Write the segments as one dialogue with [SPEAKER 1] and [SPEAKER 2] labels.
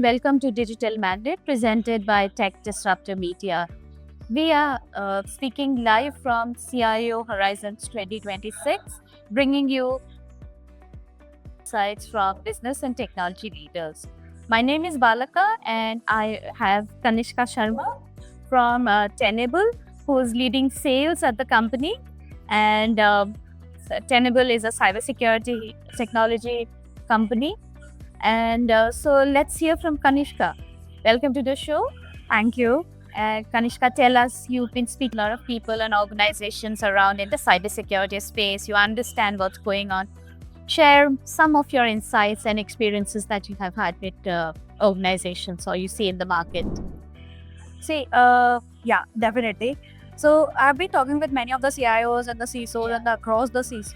[SPEAKER 1] and welcome to Digital Mandate presented by Tech Disruptor Media. We are speaking live from CIO Horizons 2026, bringing you insights from business and technology leaders. My name is Balaka, and I have Kanishka Sharma from Tenable, who is leading sales at the company. And Tenable is a cybersecurity technology company. And so let's hear from Kanishka. Welcome to the show.
[SPEAKER 2] Thank you.
[SPEAKER 1] Kanishka, tell us, you've been speaking to a lot of people and organizations around in the cybersecurity space. You understand what's going on. Share some of your insights and experiences that you have had with organizations or you see in the market.
[SPEAKER 2] Yeah, definitely. So I've been talking with many of the CIOs and the CISOs and across the Cs.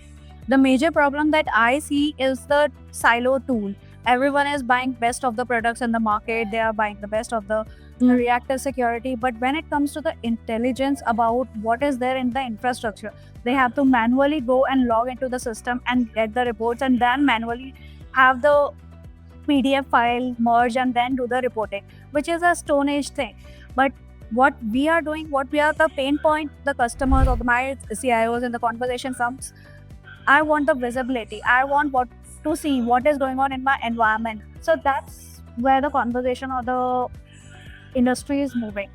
[SPEAKER 2] The major problem that I see is the silo tool. Everyone is buying best of the products in the market. They are buying the best of the reactive security. But when it comes to the intelligence about what is there in the infrastructure, they have to manually go and log into the system and get the reports and then manually have the PDF file merge and then do the reporting, which is a Stone Age thing. But what we are doing, what we are the pain point, the customers or my CIOs in the conversation comes, I want the visibility. I want to see what is going on in my environment. So that's where the conversation or the industry is moving.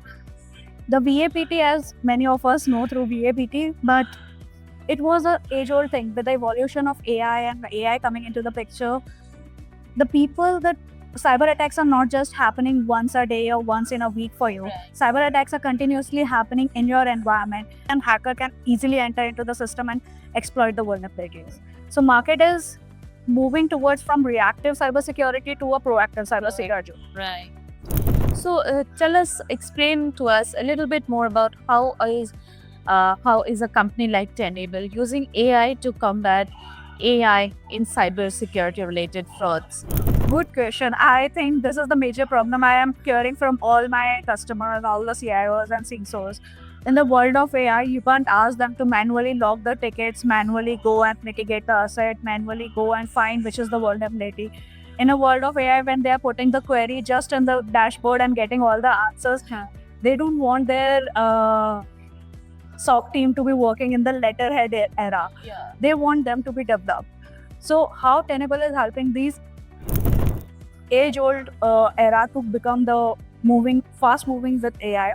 [SPEAKER 2] The VAPT, as many of us know through VAPT, but it was an age-old thing. With the evolution of AI and AI coming into the picture, the cyber attacks are not just happening once a day or once in a week for you. Cyber attacks are continuously happening in your environment, and hacker can easily enter into the system and exploit the vulnerabilities. So market is moving towards from reactive cybersecurity to a proactive cybersecurity.
[SPEAKER 1] Right. So explain to us a little bit more about how is a company like Tenable using AI to combat AI in cybersecurity related frauds?
[SPEAKER 2] Good question. I think this is the major problem I am hearing from all my customers, all the CIOs and CISOs. In the world of AI, you can't ask them to manually log the tickets, manually go and mitigate the asset, manually go and find which is the vulnerability. In a world of AI, when they are putting the query just in the dashboard and getting all the answers, they don't want their SOC team to be working in the letterhead era. They want them to be developed. So how Tenable is helping these age-old era to become the fast moving with AI.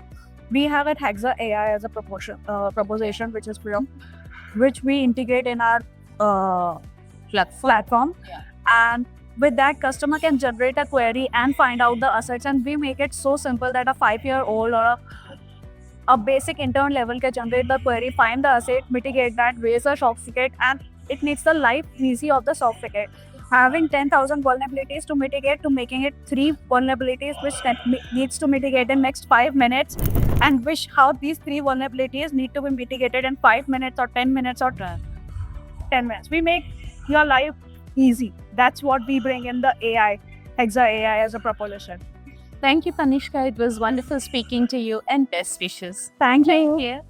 [SPEAKER 2] We have at Hexa AI as a proposition, which is free, which we integrate in our platform. And with that, customer can generate a query and find out the assets, and we make it so simple that a 5-year-old or a basic intern level can generate the query, find the asset, mitigate that, raise a SOC ticket, and it makes the life easy of the SOC ticket. Having 10,000 vulnerabilities to mitigate to making it 3 vulnerabilities which needs to mitigate in next 5 minutes, and how these 3 vulnerabilities need to be mitigated in 5 minutes or 10 minutes or 10 minutes. We make your life easy. That's what we bring in the AI, Hexa AI as a proposition.
[SPEAKER 1] Thank you, Kanishka. It was wonderful speaking to you and best wishes.
[SPEAKER 2] Thank you.
[SPEAKER 1] Yeah.